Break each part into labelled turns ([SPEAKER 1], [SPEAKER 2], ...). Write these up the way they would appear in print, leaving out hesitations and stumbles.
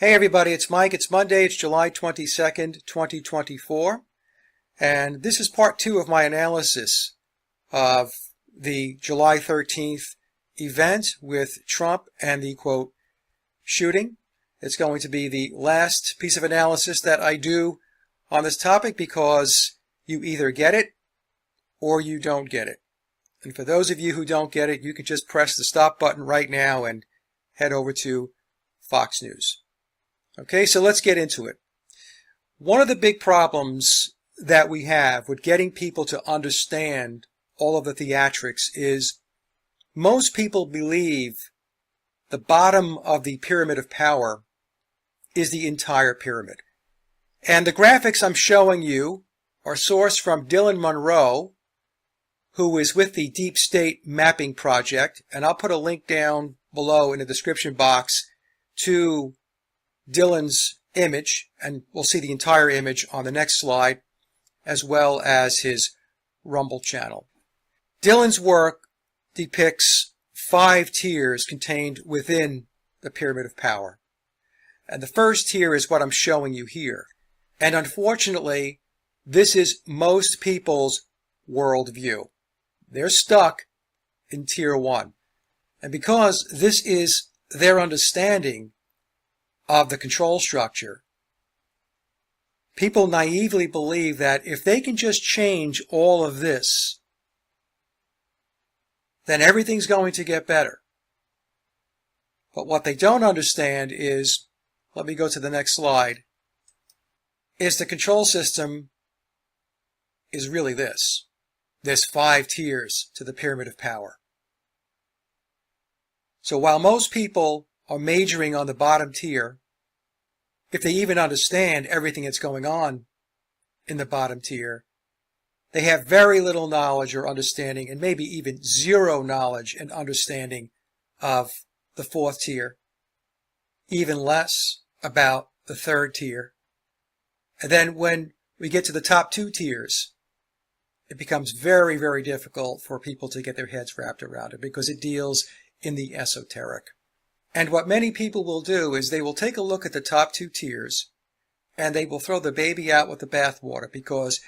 [SPEAKER 1] Hey everybody, it's Mike. It's Monday. It's July 22nd, 2024. And this is part 2 of my analysis of the July 13th event with Trump and the, quote, shooting. It's going to be the last piece of analysis that I do on this topic because you either get it or you don't get it. And for those of you who don't get it, you can just press the stop button right now and head over to Fox News. Okay, so let's get into it. One of the big problems that we have with getting people to understand all of the theatrics is most people believe the bottom of the pyramid of power is the entire pyramid. And the graphics I'm showing you are sourced from Dylan Monroe, who is with the Deep State Mapping Project, and I'll put a link down below in the description box to Dylan's image, and we'll see the entire image on the next slide, as well as his Rumble channel. Dylan's work depicts 5 tiers contained within the pyramid of power. And the first tier is what I'm showing you here. And unfortunately, this is most people's worldview. They're stuck in tier 1. And because this is their understanding of the control structure, people naively believe that if they can just change all of this, then everything's going to get better. But what they don't understand is, let me go to the next slide, is the control system is really this. There's 5 tiers to the pyramid of power. So while most people are majoring on the bottom tier, if they even understand everything that's going on in the bottom tier, they have very little knowledge or understanding, and maybe even zero knowledge and understanding of the 4th tier, even less about the 3rd tier. And then when we get to the top 2 tiers, it becomes very, very difficult for people to get their heads wrapped around it because it deals in the esoteric. And what many people will do is they will take a look at the top 2 tiers and they will throw the baby out with the bathwater, because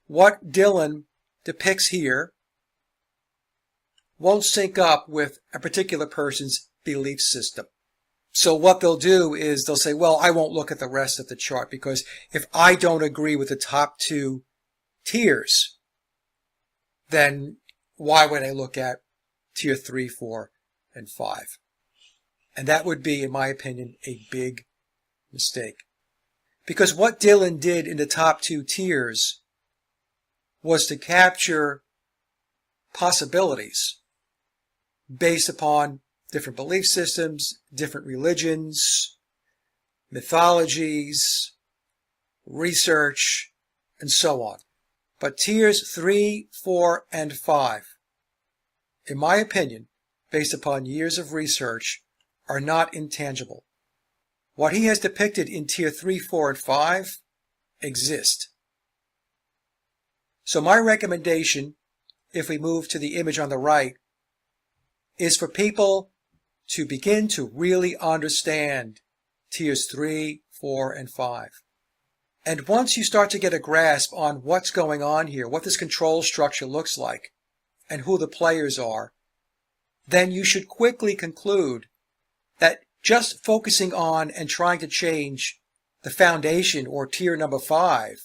[SPEAKER 1] what Dylan depicts here won't sync up with a particular person's belief system. So what they'll do is they'll say, well, I won't look at the rest of the chart because if I don't agree with the top 2 tiers, then why would I look at tier 3, 4, and 5? And that would be, in my opinion, a big mistake. Because what Dylan did in the top 2 tiers was to capture possibilities based upon different belief systems, different religions, mythologies, research, and so on. But tiers 3, 4, and 5, in my opinion, based upon years of research, are not intangible. What he has depicted in tier 3, 4, and 5 exist. So my recommendation, if we move to the image on the right, is for people to begin to really understand tiers 3, 4, and 5. And once you start to get a grasp on what's going on here, what this control structure looks like, and who the players are, then you should quickly conclude that just focusing on and trying to change the foundation or tier number 5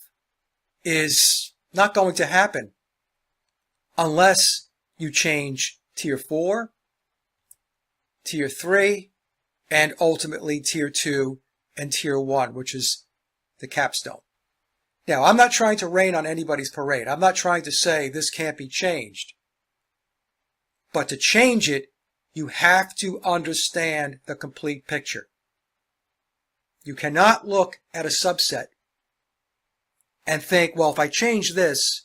[SPEAKER 1] is not going to happen unless you change tier 4, tier 3, and ultimately tier 2 and tier 1, which is the capstone. Now, I'm not trying to rain on anybody's parade. I'm not trying to say this can't be changed. But to change it, you have to understand the complete picture. You cannot look at a subset and think, well, if I change this,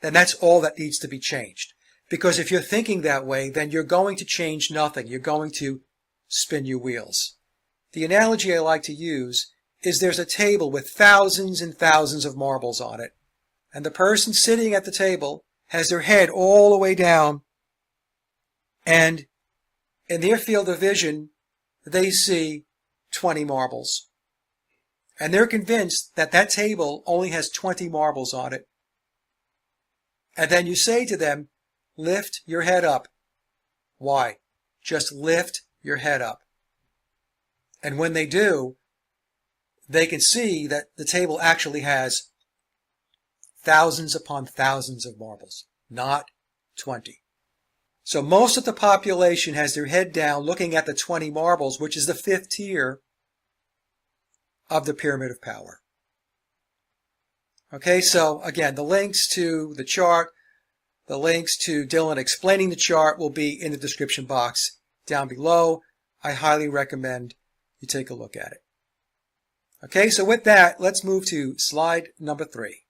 [SPEAKER 1] then that's all that needs to be changed. Because if you're thinking that way, then you're going to change nothing. You're going to spin your wheels. The analogy I like to use is there's a table with thousands and thousands of marbles on it. And the person sitting at the table has their head all the way down, and in their field of vision, they see 20 marbles. And they're convinced that that table only has 20 marbles on it. And then you say to them, lift your head up. Why? Just lift your head up. And when they do, they can see that the table actually has thousands upon thousands of marbles, not 20. So most of the population has their head down looking at the 20 marbles, which is the fifth tier of the pyramid of power. Okay, so again, the links to the chart, the links to Dylan explaining the chart will be in the description box down below. I highly recommend you take a look at it. Okay, so with that, let's move to slide number 3.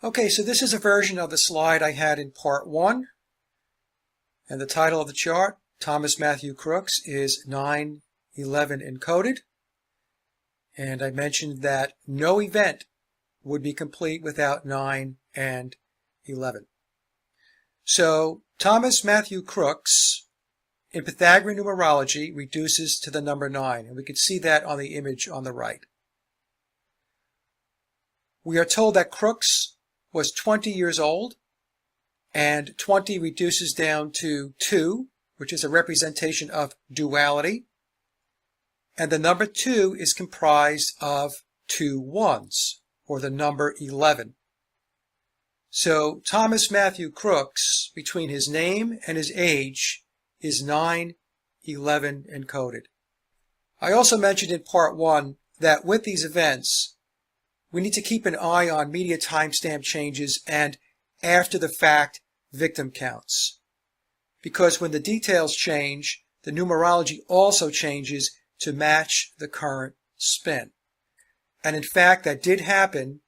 [SPEAKER 1] Okay, so this is a version of the slide I had in part 1. And the title of the chart, Thomas Matthew Crooks, is 9/11 encoded. And I mentioned that no event would be complete without 9 and 11. So Thomas Matthew Crooks, in Pythagorean numerology, reduces to the number 9. And we can see that on the image on the right. We are told that Crooks was 20 years old, and 20 reduces down to 2, which is a representation of duality. And the number 2 is comprised of 2 ones, or the number 11. So Thomas Matthew Crooks, between his name and his age, is 9/11 encoded. I also mentioned in part 1 that with these events, we need to keep an eye on media timestamp changes and after the fact victim counts. Because when the details change, the numerology also changes to match the current spin. And in fact, that did happen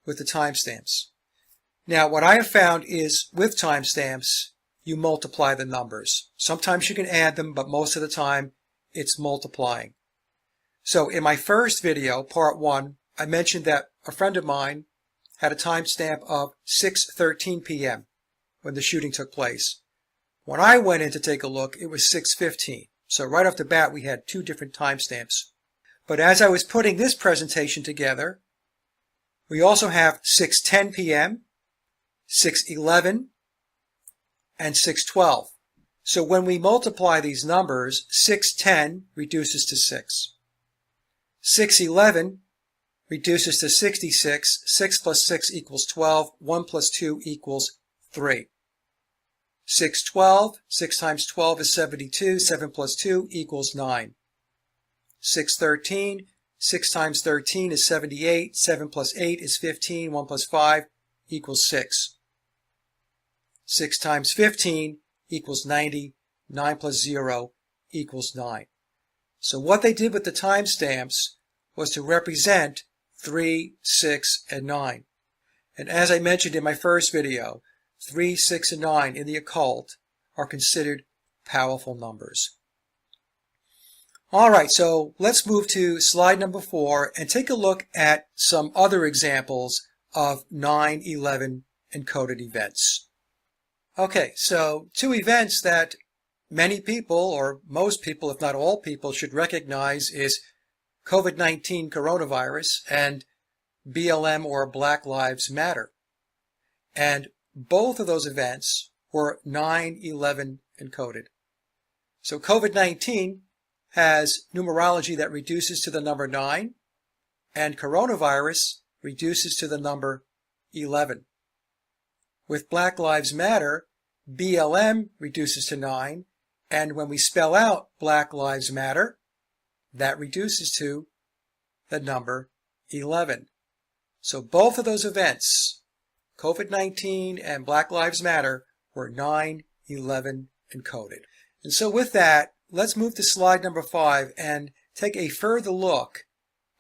[SPEAKER 1] with the timestamps. Now, what I have found is with timestamps, you multiply the numbers. Sometimes you can add them, but most of the time it's multiplying. So in my first video, part 1, I mentioned that a friend of mine had a timestamp of 6:13 p.m. when the shooting took place. When I went in to take a look, it was 6:15. So right off the bat, we had 2 different timestamps. But as I was putting this presentation together, we also have 6:10 p.m., 6:11, and 6:12. So when we multiply these numbers, 6:10 reduces to 6. 6:11 reduces to 66. 6 plus 6 equals 12. 1 plus 2 equals 3. 6:12, 6 times 12 is 72. 7 plus 2 equals 9. 6:13, 6 times 13 is 78. 7 plus 8 is 15. 1 plus 5 equals 6. 6 times 15 equals 90. 9 plus 0 equals 9. So what they did with the timestamps was to represent 3, 6, and 9. And as I mentioned in my first video, 3, 6, and 9 in the occult are considered powerful numbers. Alright, so let's move to slide number 4 and take a look at some other examples of 9/11 encoded events. Okay, so 2 events that many people, or most people, if not all people, should recognize is COVID-19 coronavirus and BLM or Black Lives Matter. And both of those events were 9/11 encoded. So COVID-19 has numerology that reduces to the number 9, and coronavirus reduces to the number 11. With Black Lives Matter, BLM reduces to 9, and when we spell out Black Lives Matter, that reduces to the number 11. So both of those events, COVID-19 and Black Lives Matter, were 9/11 encoded. And so with that, let's move to slide number 5 and take a further look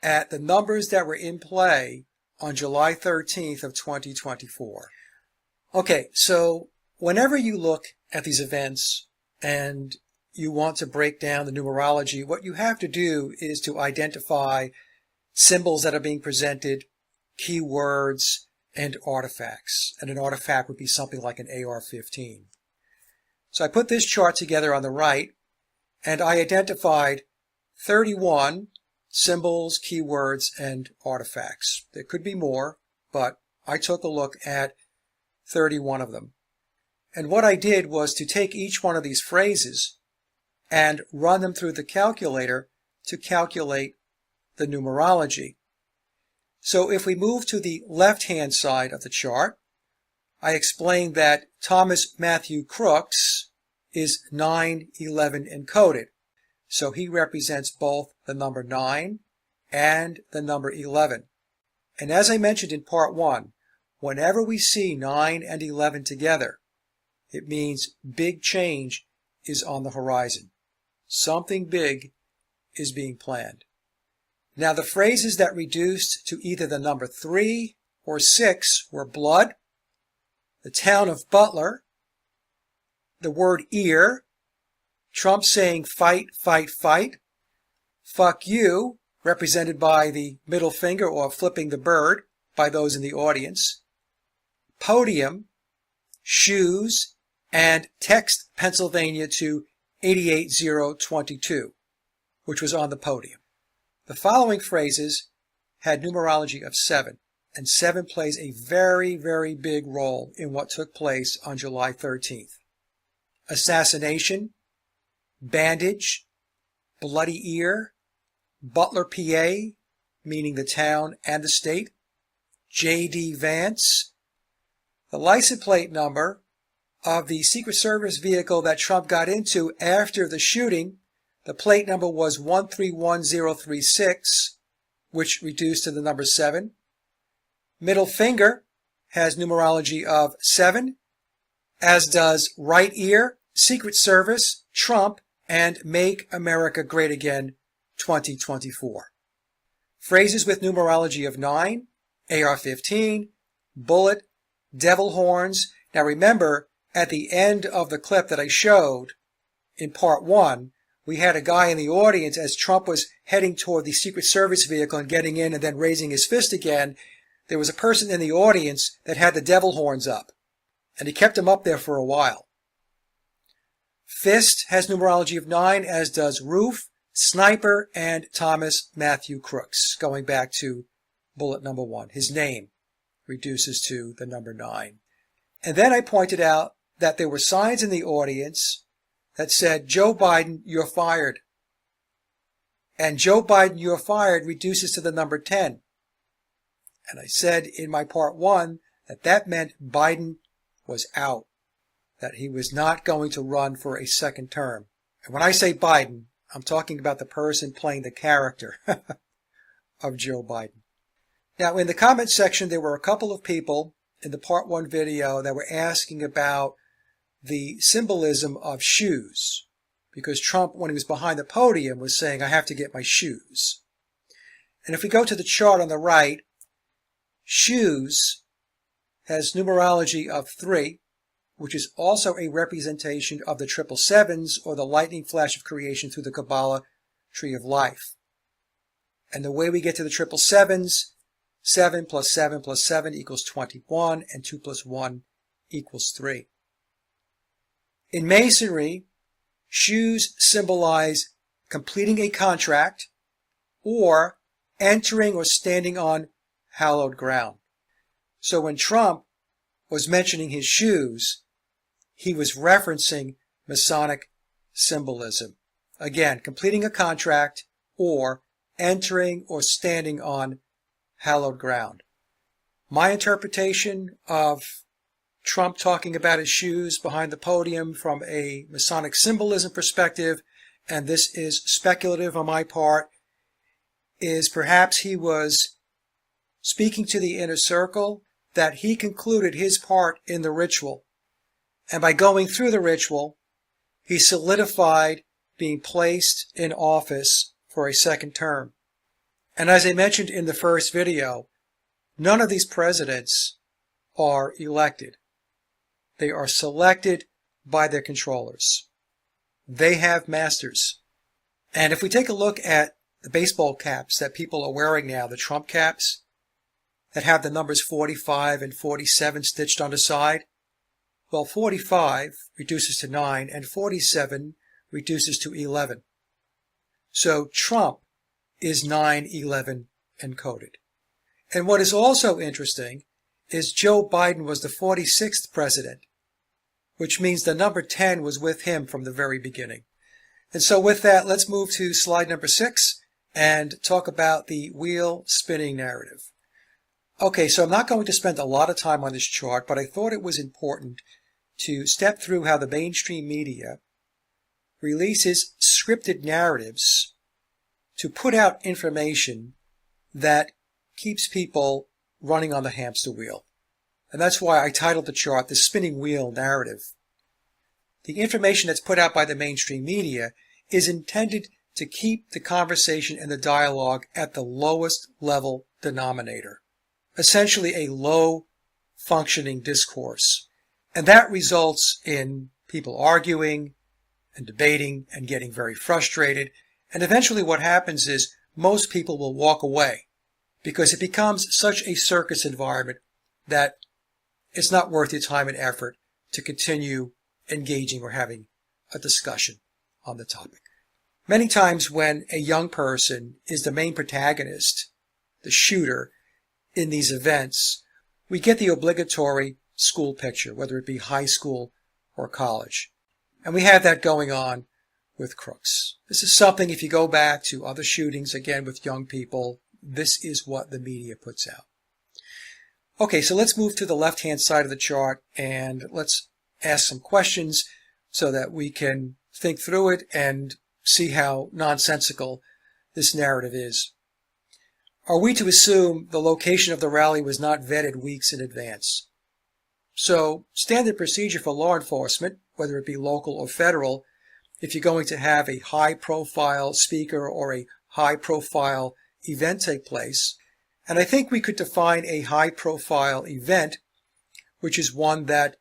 [SPEAKER 1] at the numbers that were in play on July 13th of 2024. Okay, so whenever you look at these events and you want to break down the numerology, what you have to do is to identify symbols that are being presented, keywords, and artifacts. And an artifact would be something like an AR-15. So I put this chart together on the right, and I identified 31 symbols, keywords, and artifacts. There could be more, but I took a look at 31 of them. And what I did was to take each one of these phrases and run them through the calculator to calculate the numerology. So if we move to the left-hand side of the chart, I explained that Thomas Matthew Crooks is 911 encoded. So he represents both the number 9 and the number 11. And as I mentioned in part 1, whenever we see 9 and 11 together, it means big change is on the horizon. Something big is being planned. Now the phrases that reduced to either the number 3 or 6 were blood, the town of Butler, the word ear, Trump saying fight, fight, fight, fuck you, represented by the middle finger or flipping the bird by those in the audience, podium, shoes, and text Pennsylvania to 88022, which was on the podium. The following phrases had numerology of 7, and 7 plays a very, very big role in what took place on July 13th. Assassination, bandage, bloody ear, Butler, PA, meaning the town and the state, J.D. Vance, the license plate number of the Secret Service vehicle that Trump got into after the shooting. The plate number was 131036, which reduced to the number 7. Middle finger has numerology of 7, as does right ear, Secret Service, Trump, and Make America Great Again 2024. Phrases with numerology of 9, AR-15, bullet, devil horns. Now remember, at the end of the clip that I showed in part 1, we had a guy in the audience as Trump was heading toward the Secret Service vehicle and getting in and then raising his fist again. There was a person in the audience that had the devil horns up, and he kept them up there for a while. Fist has numerology of 9, as does roof, sniper, and Thomas Matthew Crooks, going back to bullet number 1. His name reduces to the number 9. And then I pointed out that there were signs in the audience that said, Joe Biden, you're fired. And Joe Biden, you're fired reduces to the number 10. And I said in my part 1 that that meant Biden was out, that he was not going to run for a second term. And when I say Biden, I'm talking about the person playing the character of Joe Biden. Now, in the comment section, there were a couple of people in the part 1 video that were asking about the symbolism of shoes, because Trump, when he was behind the podium, was saying, I have to get my shoes. And if we go to the chart on the right, shoes has numerology of 3, which is also a representation of the 777s, or the lightning flash of creation through the Kabbalah tree of life. And the way we get to the 777s, 7 plus 7 plus 7 equals 21, and 2 plus 1 equals 3. In Masonry, shoes symbolize completing a contract or entering or standing on hallowed ground. So when Trump was mentioning his shoes, he was referencing Masonic symbolism. Again, completing a contract or entering or standing on hallowed ground. My interpretation of Trump talking about his shoes behind the podium from a Masonic symbolism perspective, and this is speculative on my part, is perhaps he was speaking to the inner circle, that he concluded his part in the ritual. And by going through the ritual, he solidified being placed in office for a second term. And as I mentioned in the first video, none of these presidents are elected. They are selected by their controllers. They have masters. And if we take a look at the baseball caps that people are wearing now, the Trump caps, that have the numbers 45 and 47 stitched on the side, well, 45 reduces to 9 and 47 reduces to 11. So Trump is 9/11 encoded. And what is also interesting is Joe Biden was the 46th president, which means the number 10 was with him from the very beginning. And so with that, let's move to slide number 6 and talk about the wheel spinning narrative. Okay, so I'm not going to spend a lot of time on this chart, but I thought it was important to step through how the mainstream media releases scripted narratives to put out information that keeps people running on the hamster wheel. And that's why I titled the chart the spinning wheel narrative. The information that's put out by the mainstream media is intended to keep the conversation and the dialogue at the lowest level denominator, essentially a low functioning discourse. And that results in people arguing and debating and getting very frustrated. And eventually what happens is most people will walk away because it becomes such a circus environment that it's not worth your time and effort to continue engaging or having a discussion on the topic. Many times when a young person is the main protagonist, the shooter in these events, we get the obligatory school picture, whether it be high school or college. And we have that going on with crooks. This is something, if you go back to other shootings, again with young people, this is what the media puts out. Okay, so let's move to the left-hand side of the chart and let's ask some questions so that we can think through it and see how nonsensical this narrative is. Are we to assume the location of the rally was not vetted weeks in advance? So, standard procedure for law enforcement, whether it be local or federal, if you're going to have a high-profile speaker or a high-profile event take place, and I think we could define a high-profile event, which is one that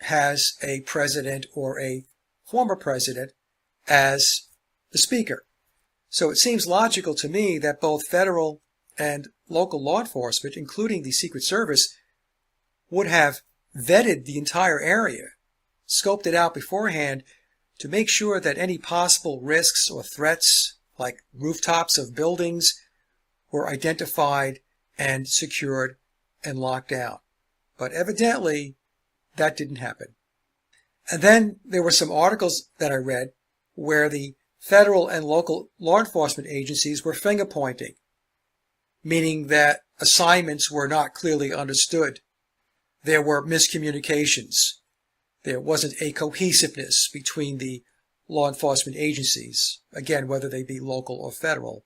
[SPEAKER 1] has a president or a former president as the speaker. So it seems logical to me that both federal and local law enforcement, including the Secret Service, would have vetted the entire area, scoped it out beforehand to make sure that any possible risks or threats, like rooftops of buildings, were identified and secured and locked down. But evidently, that didn't happen. And then there were some articles that I read where the federal and local law enforcement agencies were finger pointing, meaning that assignments were not clearly understood. There were miscommunications. There wasn't a cohesiveness between the law enforcement agencies, again, whether they be local or federal.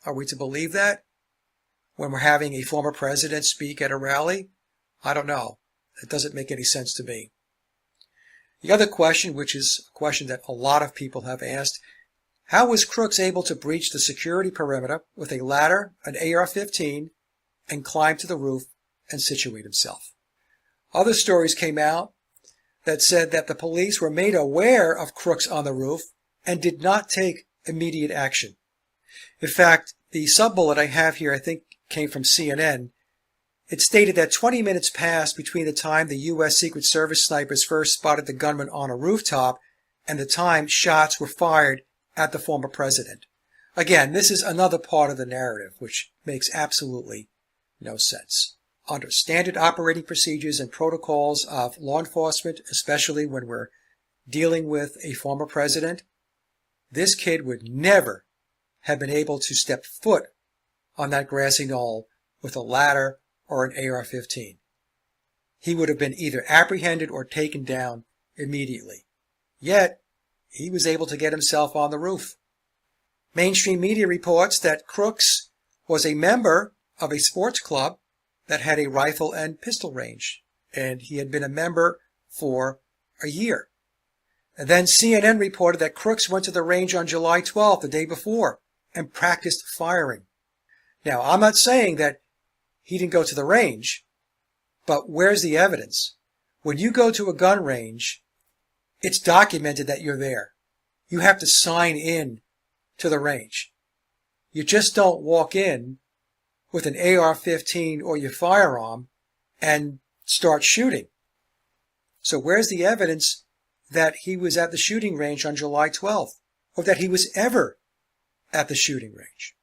[SPEAKER 1] Are we to believe that when we're having a former president speak at a rally? I don't know. It doesn't make any sense to me. The other question, which is a question that a lot of people have asked, how was Crooks able to breach the security perimeter with a ladder, an AR-15, and climb to the roof and situate himself? Other stories came out that said that the police were made aware of Crooks on the roof and did not take immediate action. In fact, the sub-bullet I have here, I think, came from CNN. It stated that 20 minutes passed between the time the U.S. Secret Service snipers first spotted the gunman on a rooftop and the time shots were fired at the former president. Again, this is another part of the narrative which makes absolutely no sense. Under standard operating procedures and protocols of law enforcement, especially when we're dealing with a former president, this kid would never have been able to step foot on that grassy knoll with a ladder or an AR-15. He would have been either apprehended or taken down immediately. Yet, he was able to get himself on the roof. Mainstream media reports that Crooks was a member of a sports club that had a rifle and pistol range, and he had been a member for a year. And then CNN reported that Crooks went to the range on July 12th, the day before, and practiced firing. Now, I'm not saying that he didn't go to the range, but where's the evidence? When you go to a gun range, it's documented that you're there. You have to sign in to the range. You just don't walk in with an AR-15 or your firearm and start shooting. So where's the evidence that he was at the shooting range on July 12th, or that he was ever at the shooting range.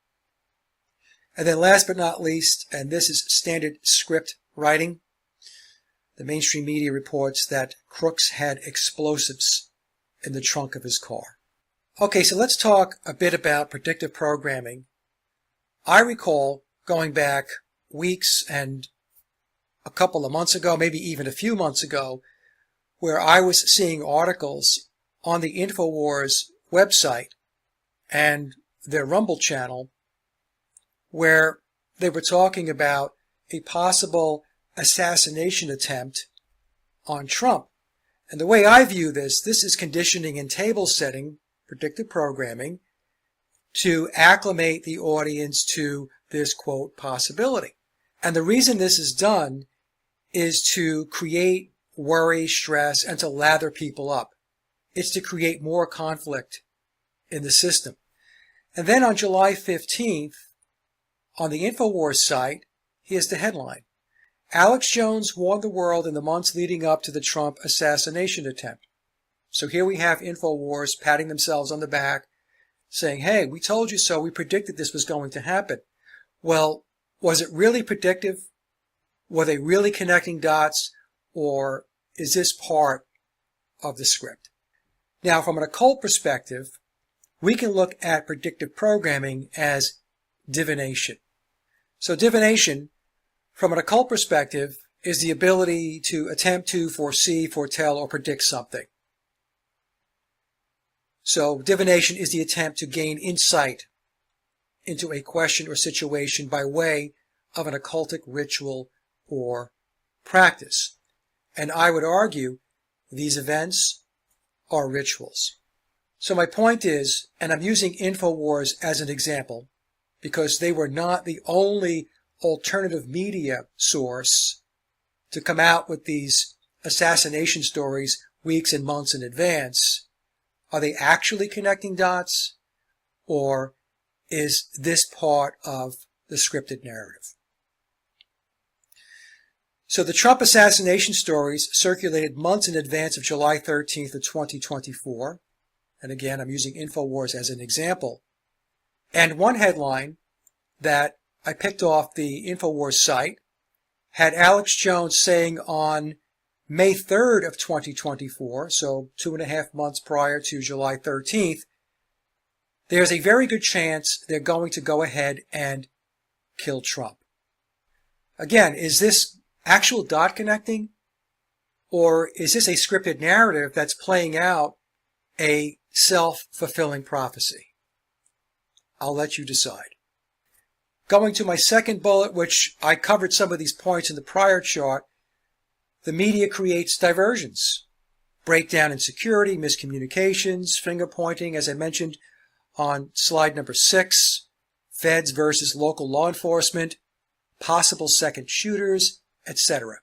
[SPEAKER 1] And then last but not least, and this is standard script writing, the mainstream media reports that Crooks had explosives in the trunk of his car. Okay, so let's talk a bit about predictive programming. I recall going back weeks and a couple of months ago, maybe even a few months ago, where I was seeing articles on the InfoWars website and their Rumble channel where they were talking about a possible assassination attempt on Trump. And the way I view this is conditioning and table setting, predictive programming, to acclimate the audience to this, quote, possibility. And the reason this is done is to create worry, stress, and to lather people up. It's to create more conflict in the system. And then on July 15th, on the InfoWars site, here's the headline. Alex Jones warned the world in the months leading up to the Trump assassination attempt. So here we have InfoWars patting themselves on the back, saying, hey, we told you so, we predicted this was going to happen. Well, was it really predictive? Were they really connecting dots? Or is this part of the script? Now, from an occult perspective, we can look at predictive programming as divination. So divination, from an occult perspective, is the ability to attempt to foresee, foretell, or predict something. So divination is the attempt to gain insight into a question or situation by way of an occultic ritual or practice. And I would argue these events are rituals. So my point is, and I'm using InfoWars as an example, because they were not the only alternative media source to come out with these assassination stories weeks and months in advance. Are they actually connecting dots, or is this part of the scripted narrative? So the Trump assassination stories circulated months in advance of July 13th of 2024. And again, I'm using InfoWars as an example. And one headline that I picked off the InfoWars site had Alex Jones saying on May 3rd of 2024, so 2.5 months prior to July 13th, there's a very good chance they're going to go ahead and kill Trump. Again, is this actual dot connecting, or is this a scripted narrative that's playing out a self-fulfilling prophecy? I'll let you decide. Going to my second bullet, which I covered some of these points in the prior chart, the media creates diversions, breakdown in security, miscommunications, finger pointing, as I mentioned on slide number 6, feds versus local law enforcement, possible second shooters, etc.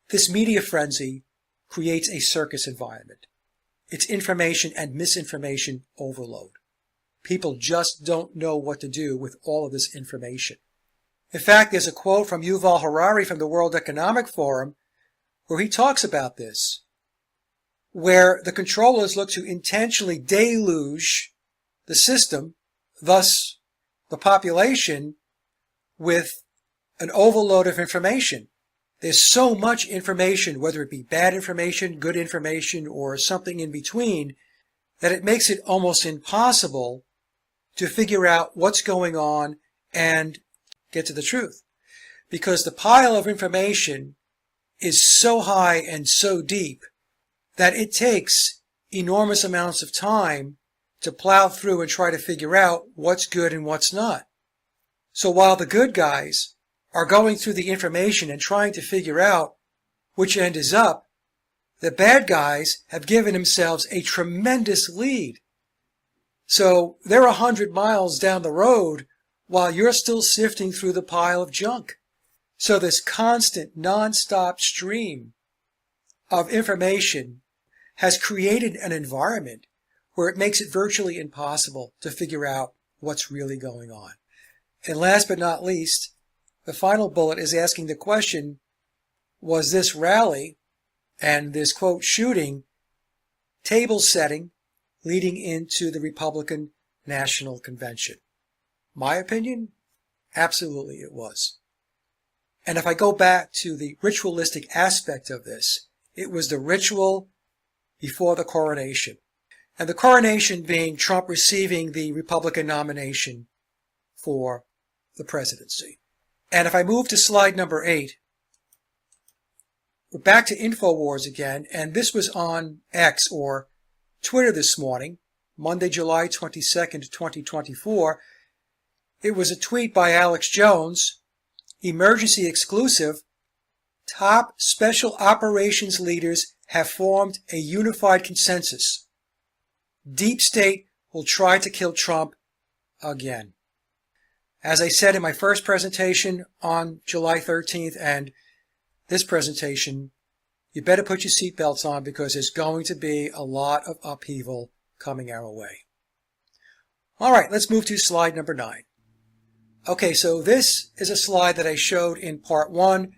[SPEAKER 1] This media frenzy creates a circus environment. It's information and misinformation overload. People just don't know what to do with all of this information. In fact, there's a quote from Yuval Harari from the World Economic Forum where he talks about this, where the controllers look to intentionally deluge the system, thus the population, with an overload of information. There's so much information, whether it be bad information, good information, or something in between, that it makes it almost impossible to figure out what's going on and get to the truth. Because the pile of information is so high and so deep that it takes enormous amounts of time to plow through and try to figure out what's good and what's not. So while the good guys are going through the information and trying to figure out which end is up, the bad guys have given themselves a tremendous lead. So they're 100 miles down the road while you're still sifting through the pile of junk. So this constant, non-stop stream of information has created an environment where it makes it virtually impossible to figure out what's really going on. And last but not least, the final bullet is asking the question, was this rally and this, quote, shooting table setting leading into the Republican National Convention. My opinion? Absolutely it was. And if I go back to the ritualistic aspect of this, it was the ritual before the coronation. And the coronation being Trump receiving the Republican nomination for the presidency. And if I move to slide number 8, we're back to InfoWars again, and this was on X or Twitter this morning, Monday, July 22nd, 2024. It was a tweet by Alex Jones, emergency exclusive. Top special operations leaders have formed a unified consensus. Deep state will try to kill Trump again. As I said in my first presentation on July 13th and this presentation, you better put your seatbelts on because there's going to be a lot of upheaval coming our way. All right, let's move to slide number 9. Okay, so this is a slide that I showed in part 1,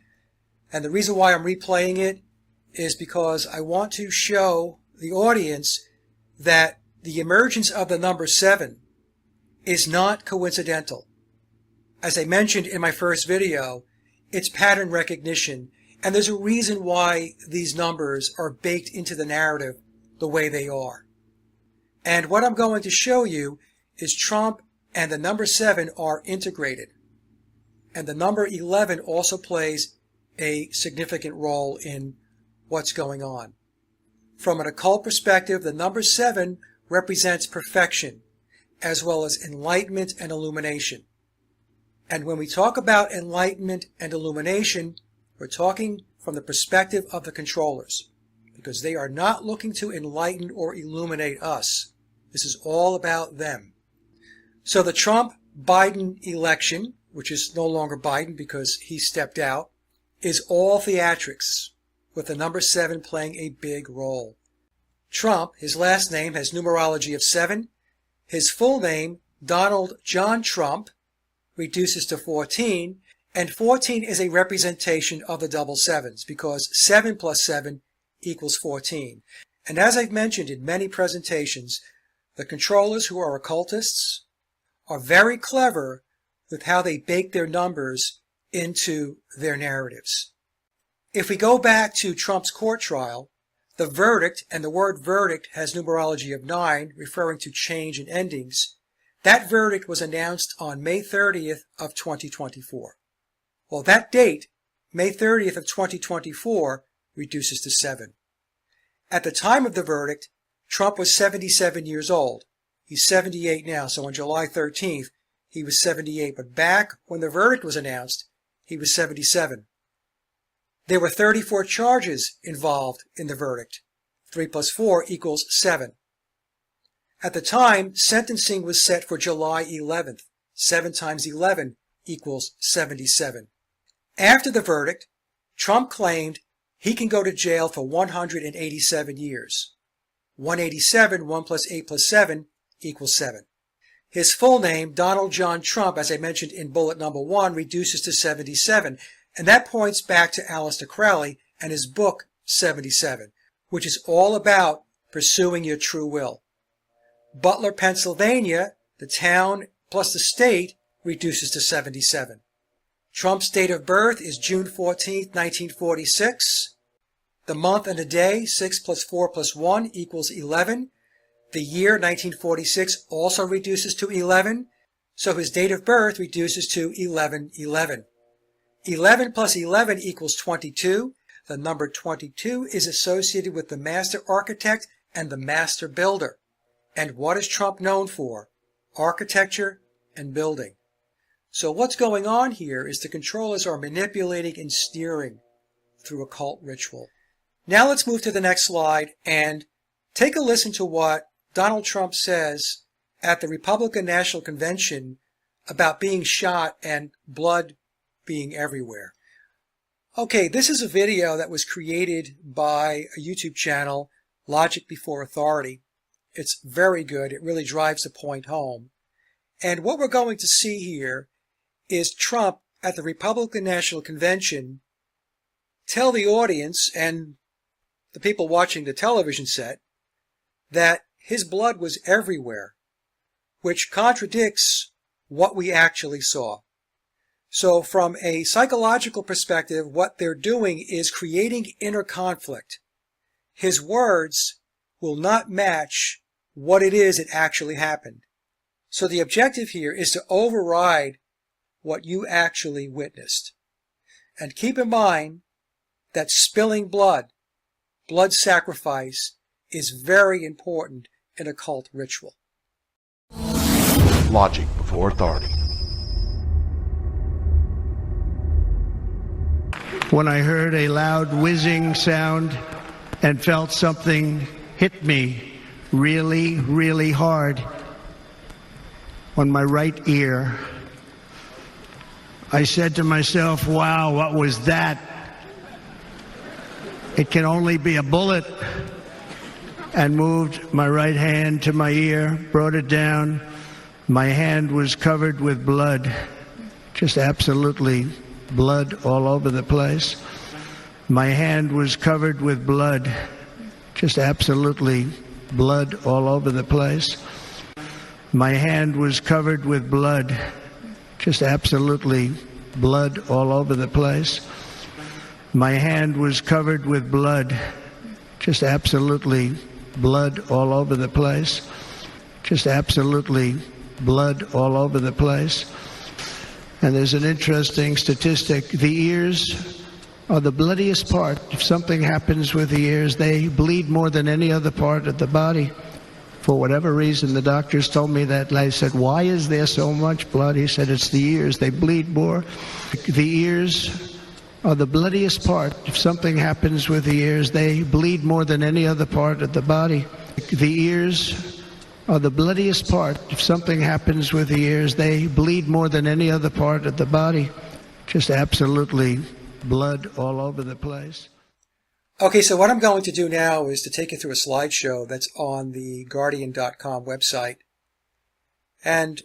[SPEAKER 1] and the reason why I'm replaying it is because I want to show the audience that the emergence of the number 7 is not coincidental. As I mentioned in my first video, it's pattern recognition, and there's a reason why these numbers are baked into the narrative the way they are. And what I'm going to show you is Trump and the number 7 are integrated. And the number 11 also plays a significant role in what's going on. From an occult perspective, the number 7 represents perfection, as well as enlightenment and illumination. And when we talk about enlightenment and illumination, we're talking from the perspective of the controllers, because they are not looking to enlighten or illuminate us. This is all about them. So the Trump-Biden election, which is no longer Biden because he stepped out, is all theatrics, with the number 7 playing a big role. Trump, his last name, has numerology of 7. His full name, Donald John Trump, reduces to 14, and 14 is a representation of the double sevens because 7 plus 7 equals 14. And as I've mentioned in many presentations, the controllers who are occultists are very clever with how they bake their numbers into their narratives. If we go back to Trump's court trial, the verdict, and the word verdict has numerology of 9, referring to change and endings, that verdict was announced on May 30th of 2024. Well, that date, May 30th of 2024, reduces to 7. At the time of the verdict, Trump was 77 years old. He's 78 now, so on July 13th, he was 78. But back when the verdict was announced, he was 77. There were 34 charges involved in the verdict. 3 plus 4 equals 7. At the time, sentencing was set for July 11th. 7 times 11 equals 77. After the verdict, Trump claimed he can go to jail for 187 years. 187, 1 plus 8 plus 7 equals 7. His full name, Donald John Trump, as I mentioned in bullet number 1, reduces to 77. And that points back to Aleister Crowley and his book, 77, which is all about pursuing your true will. Butler, Pennsylvania, the town plus the state, reduces to 77. Trump's date of birth is June 14th, 1946. The month and the day, 6 plus 4 plus 1 equals 11. The year, 1946, also reduces to 11. So his date of birth reduces to 11/11. 11 plus 11 equals 22. The number 22 is associated with the master architect and the master builder. And what is Trump known for? Architecture and building. So what's going on here is the controllers are manipulating and steering through occult ritual. Now let's move to the next slide and take a listen to what Donald Trump says at the Republican National Convention about being shot and blood being everywhere. Okay, this is a video that was created by a YouTube channel, Logic Before Authority. It's very good. It really drives the point home. And what we're going to see here is Trump at the Republican National Convention tell the audience and the people watching the television set that his blood was everywhere. which contradicts what we actually saw. So from a psychological perspective, what they're doing is creating inner conflict. His words will not match what it is that actually happened. So the objective here is to override what you actually witnessed. And keep in mind that spilling blood sacrifice, is very important in occult ritual.
[SPEAKER 2] Logic before authority.
[SPEAKER 3] When I heard a loud whizzing sound and felt something hit me really, really hard on my right ear, I said to myself, wow, what was that? It can only be a bullet. And moved my right hand to my ear, brought it down. My hand was covered with blood, just absolutely blood all over the place. My hand was covered with blood, just absolutely blood all over the place. My hand was covered with blood, just absolutely blood all over the place. My hand was covered with blood, just absolutely blood all over the place. Just absolutely blood all over the place. And there's an interesting statistic. The ears are the bloodiest part. If something happens with the ears, they bleed more than any other part of the body. For whatever reason, the doctors told me that. I said, why is there so much blood? He said, it's the ears. They bleed more. The ears are the bloodiest part. If something happens with the ears, they bleed more than any other part of the body. The ears are the bloodiest part. If something happens with the ears, they bleed more than any other part of the body. Just absolutely blood all over the place.
[SPEAKER 1] Okay, so what I'm going to do now is to take you through a slideshow that's on the Guardian.com website. And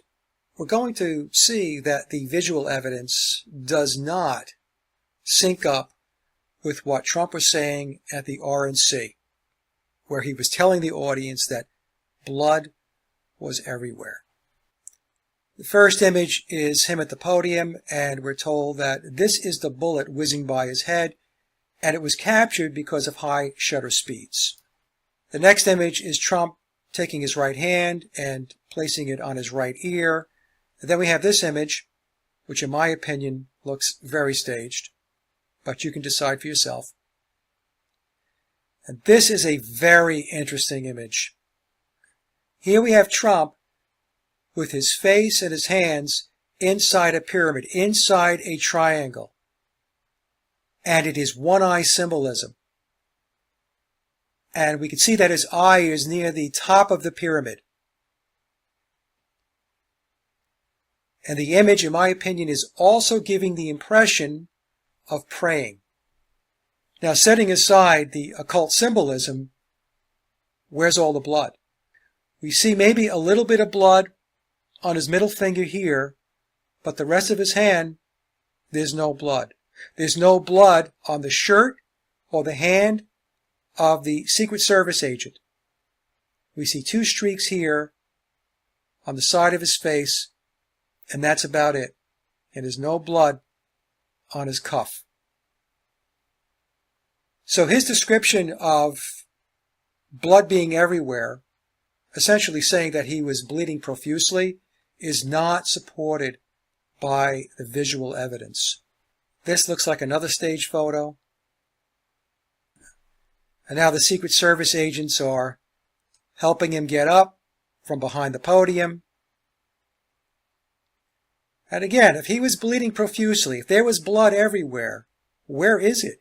[SPEAKER 1] we're going to see that the visual evidence does not sync up with what Trump was saying at the RNC, where he was telling the audience that blood was everywhere. The first image is him at the podium, and we're told that this is the bullet whizzing by his head, and it was captured because of high shutter speeds. The next image is Trump taking his right hand and placing it on his right ear. And then we have this image, which in my opinion looks very staged, but you can decide for yourself. And this is a very interesting image. Here we have Trump with his face and his hands inside a pyramid, inside a triangle. And it is one-eye symbolism. And we can see that his eye is near the top of the pyramid. And the image, in my opinion, is also giving the impression of praying. Now, setting aside the occult symbolism, where's all the blood? We see maybe a little bit of blood on his middle finger here, but the rest of his hand, there's no blood. There's no blood on the shirt or the hand of the Secret Service agent. We see two streaks here on the side of his face, and that's about it. And there's no blood on his cuff. So his description of blood being everywhere, essentially saying that he was bleeding profusely, is not supported by the visual evidence. This looks like another stage photo. And now the Secret Service agents are helping him get up from behind the podium. And again, if he was bleeding profusely, if there was blood everywhere, where is it?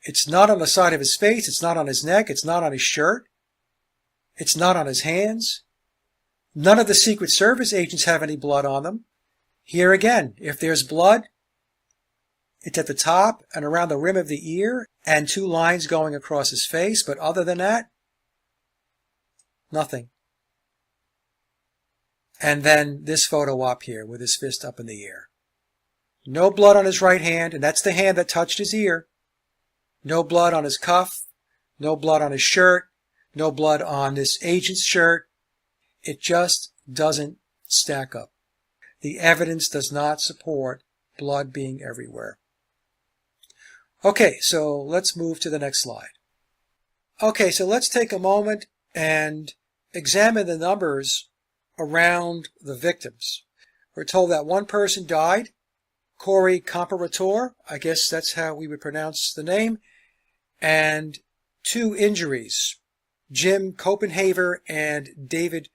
[SPEAKER 1] It's not on the side of his face, it's not on his neck, it's not on his shirt, it's not on his hands. None of the Secret Service agents have any blood on them. Here again, if there's blood, it's at the top and around the rim of the ear and two lines going across his face, but other than that, nothing. And then this photo up here with his fist up in the air. No blood on his right hand, and that's the hand that touched his ear. No blood on his cuff, no blood on his shirt, no blood on this agent's shirt. It just doesn't stack up. The evidence does not support blood being everywhere. Okay, so let's move to the next slide. Okay, so let's take a moment and examine the numbers around the victims. We're told that one person died, Corey Comparator, I guess that's how we would pronounce the name, and 2 injuries, Jim Copenhaver and David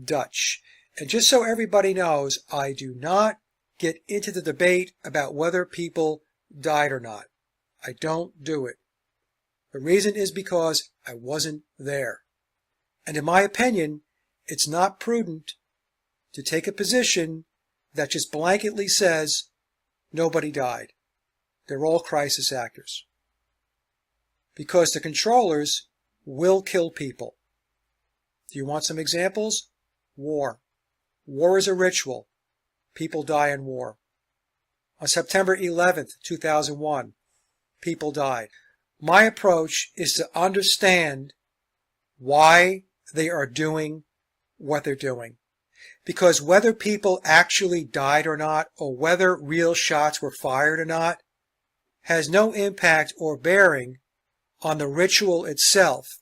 [SPEAKER 1] Dutch. And just so everybody knows, I do not get into the debate about whether people died or not. I don't do it. The reason is because I wasn't there. And in my opinion, it's not prudent to take a position that just blanketly says nobody died. They're all crisis actors. Because the controllers will kill people. Do you want some examples? War. War is a ritual. People die in war. On September 11th, 2001, people died. My approach is to understand why they are doing what they're doing. Because whether people actually died or not, or whether real shots were fired or not, has no impact or bearing on the ritual itself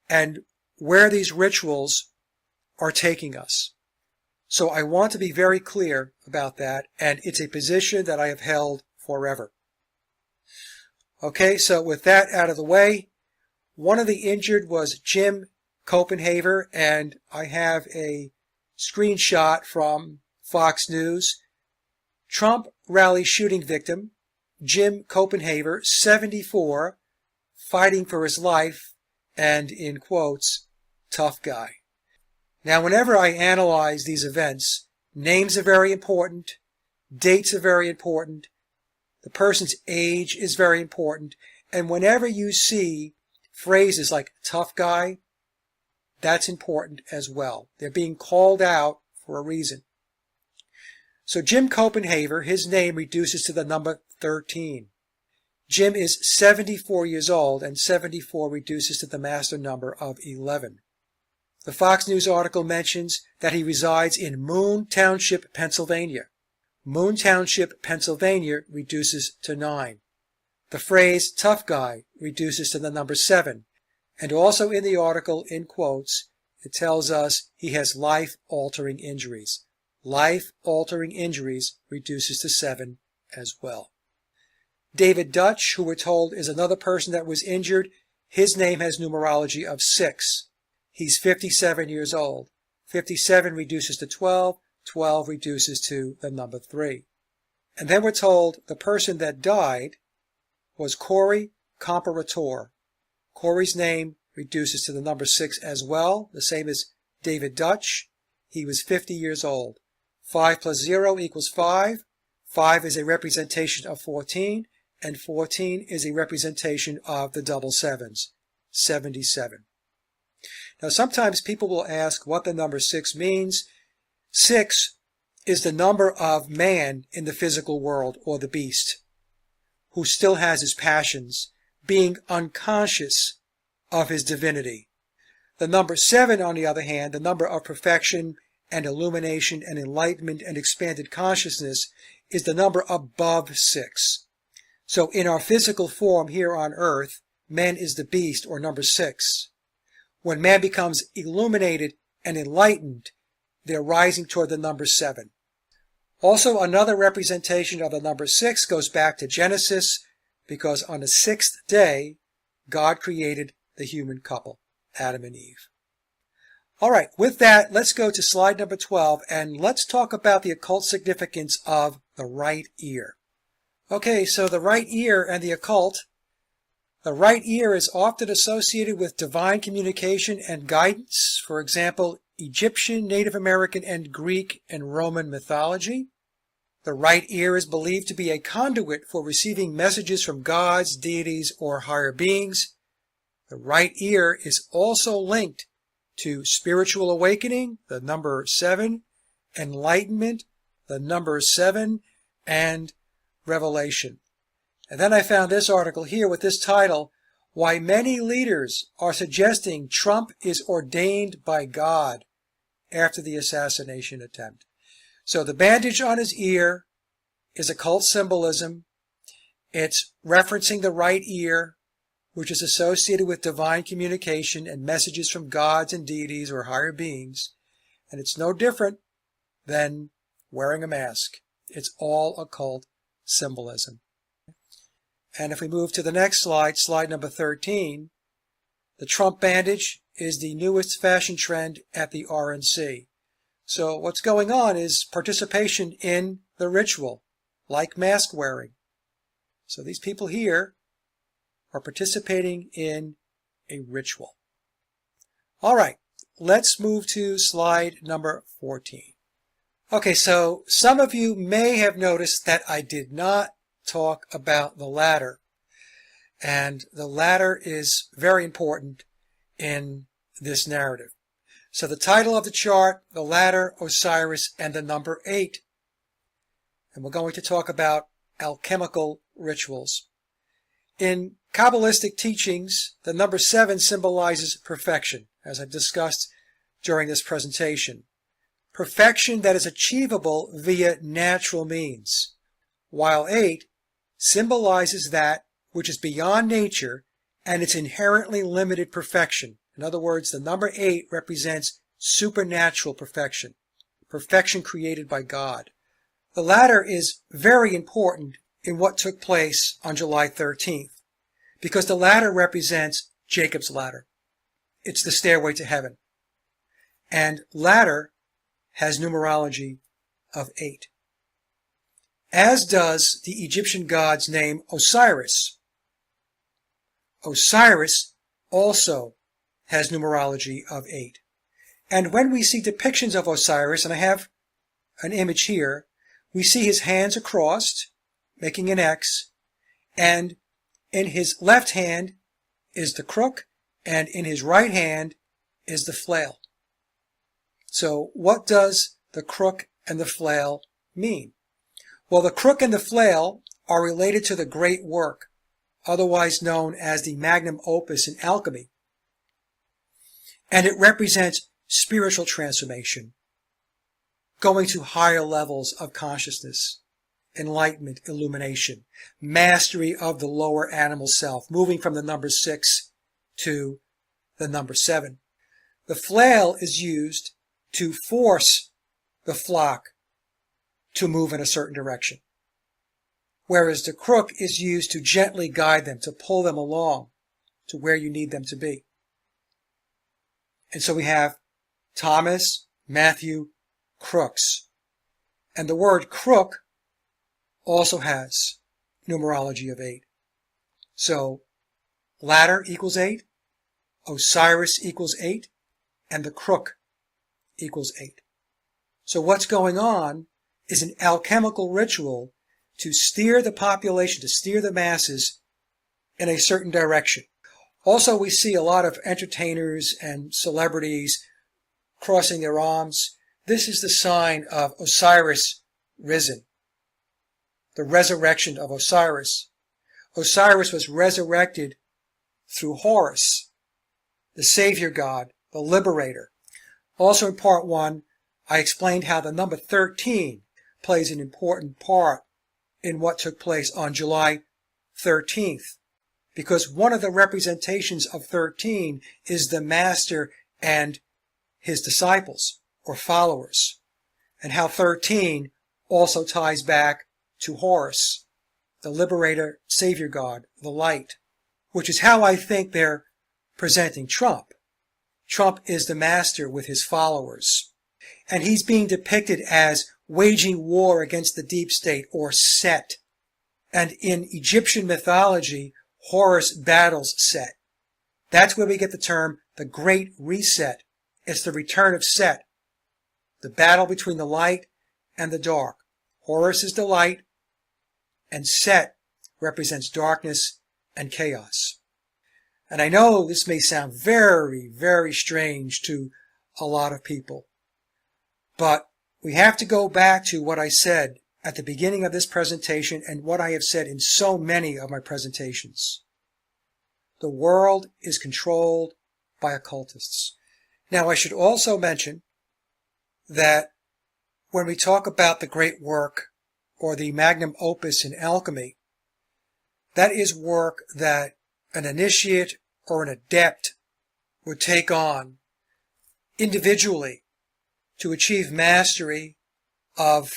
[SPEAKER 1] and where these rituals are taking us. So I want to be very clear about that, and it's a position that I have held forever. Okay, so with that out of the way, one of the injured was Jim Copenhaver, and I have a screenshot from Fox News. Trump rally shooting victim, Jim Copenhaver, 74, fighting for his life, and in quotes, tough guy. Now, whenever I analyze these events, names are very important, dates are very important, the person's age is very important, and whenever you see phrases like tough guy, that's important as well. They're being called out for a reason. So Jim Copenhaver, his name reduces to the number 13. Jim is 74 years old, and 74 reduces to the master number of 11. The Fox News article mentions that he resides in Moon Township, Pennsylvania. Moon Township, Pennsylvania reduces to 9. The phrase tough guy reduces to the number 7. And also in the article, in quotes, it tells us he has life-altering injuries. Life-altering injuries reduces to 7 as well. David Dutch, who we're told is another person that was injured, his name has numerology of 6. He's 57 years old. 57 reduces to 12. 12 reduces to the number 3. And then we're told the person that died was Corey Comparator. Corey's name reduces to the number 6 as well, the same as David Dutch. He was 50 years old. 5 plus 0 equals 5. 5 is a representation of 14, and 14 is a representation of the double sevens, 77. Now, sometimes people will ask what the number 6 means. 6 is the number of man in the physical world, or the beast, who still has his passions, being unconscious of his divinity. The number 7, on the other hand, the number of perfection and illumination and enlightenment and expanded consciousness, is the number above 6. So in our physical form here on earth, man is the beast, or number 6. When man becomes illuminated and enlightened, they're rising toward the number 7. Also, another representation of the number 6 goes back to Genesis, because on the 6th day, God created the human couple, Adam and Eve. All right, with that, let's go to slide number 12, and let's talk about the occult significance of the right ear. Okay, so the right ear and the occult. The right ear is often associated with divine communication and guidance. For example, Egyptian, Native American, and Greek and Roman mythology. The right ear is believed to be a conduit for receiving messages from gods, deities, or higher beings. The right ear is also linked to spiritual awakening, the number 7, enlightenment, the number 7, and revelation. And then I found this article here with this title, Why Many Leaders Are Suggesting Trump is Ordained by God. after the assassination attempt. So the bandage on his ear is occult symbolism. It's referencing the right ear, which is associated with divine communication and messages from gods and deities or higher beings. And it's no different than wearing a mask. It's all occult symbolism. And if we move to the next slide, slide number 13, the Trump bandage is the newest fashion trend at the RNC. So what's going on is participation in the ritual, like mask wearing. So these people here are participating in a ritual. All right, let's move to slide number 14. Okay, so some of you may have noticed that I did not talk about the ladder. And the ladder is very important in this narrative. So the title of the chart, the ladder, Osiris, and the number 8. And we're going to talk about alchemical rituals. In Kabbalistic teachings, the number 7 symbolizes perfection, as I've discussed during this presentation. Perfection that is achievable via natural means, while 8 symbolizes that which is beyond nature and its inherently limited perfection. In other words, the number 8 represents supernatural perfection, perfection created by God. The latter is very important in what took place on July 13th, because the ladder represents Jacob's ladder. It's the stairway to heaven. And ladder has numerology of 8. As does the Egyptian god's name Osiris. Osiris also has numerology of 8. And when we see depictions of Osiris, and I have an image here, we see his hands are crossed, making an X, and in his left hand is the crook, and in his right hand is the flail. So what does the crook and the flail mean? Well, the crook and the flail are related to the great work, otherwise known as the magnum opus in alchemy. And it represents spiritual transformation, going to higher levels of consciousness, enlightenment, illumination, mastery of the lower animal self, moving from the number 6 to the number 7. The flail is used to force the flock to move in a certain direction, whereas the crook is used to gently guide them, to pull them along to where you need them to be. And so we have Thomas, Matthew, crooks. And the word crook also has numerology of 8. So ladder equals 8, Osiris equals 8, and the crook equals 8. So what's going on is an alchemical ritual to steer the population, to steer the masses in a certain direction. Also, we see a lot of entertainers and celebrities crossing their arms. This is the sign of Osiris risen, the resurrection of Osiris. Osiris was resurrected through Horus, the savior god, the liberator. Also in part 1, I explained how the number 13 plays an important part in what took place on July 13th, because one of the representations of 13 is the master and his disciples or followers, and how 13 also ties back to Horus, the liberator, savior god, the light, which is how I think they're presenting Trump. Trump is the master with his followers, and he's being depicted as waging war against the deep state, or Set. And in Egyptian mythology, Horus battles Set. That's where we get the term the Great Reset. It's the return of Set, the battle between the light and the dark. Horus is the light, and Set represents darkness and chaos. And I know this may sound very, very strange to a lot of people, but we have to go back to what I said at the beginning of this presentation and what I have said in so many of my presentations. The world is controlled by occultists. Now, I should also mention that when we talk about the great work or the magnum opus in alchemy, that is work that an initiate or an adept would take on individually to achieve mastery of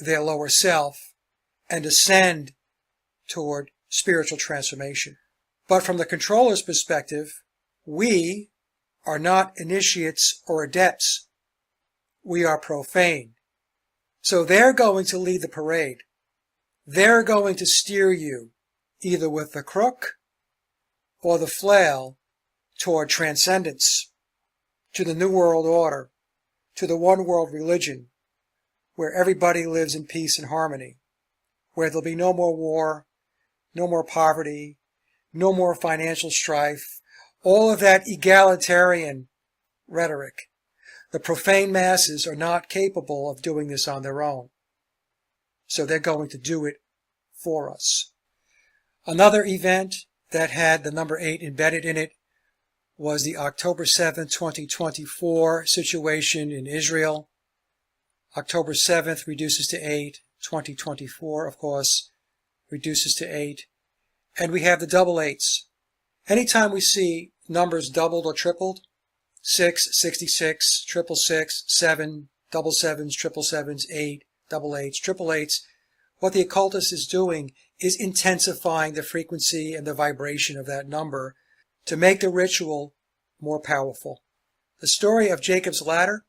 [SPEAKER 1] their lower self and ascend toward spiritual transformation. But from the controller's perspective, we are not initiates or adepts. We are profane. So they're going to lead the parade. They're going to steer you either with the crook or the flail toward transcendence, to the New World Order, to the one world religion, where everybody lives in peace and harmony, where there'll be no more war, no more poverty, no more financial strife, all of that egalitarian rhetoric. The profane masses are not capable of doing this on their own, so they're going to do it for us. Another event that had the number 8 embedded in it was the October 7th, 2024 situation in Israel. October 7th reduces to 8. 2024, of course, reduces to 8. And we have the double eights. Anytime we see numbers doubled or tripled, 6, 66, 666, 7, double sevens, triple sevens, 8, double eights, triple eights, what the occultist is doing is intensifying the frequency and the vibration of that number to make the ritual more powerful. The story of Jacob's ladder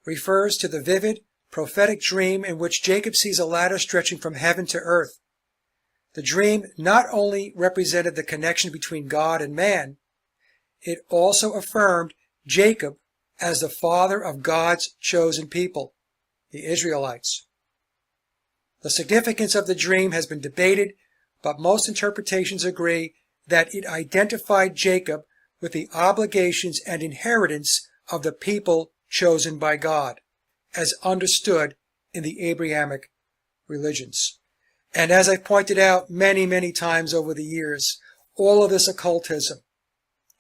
[SPEAKER 1] refers to the vivid, prophetic dream in which Jacob sees a ladder stretching from heaven to earth. The dream not only represented the connection between God and man, it also affirmed Jacob as the father of God's chosen people, the Israelites. The significance of the dream has been debated, but most interpretations agree that it identified Jacob with the obligations and inheritance of the people chosen by God, as understood in the Abrahamic religions. And as I've pointed out many, many times over the years, all of this occultism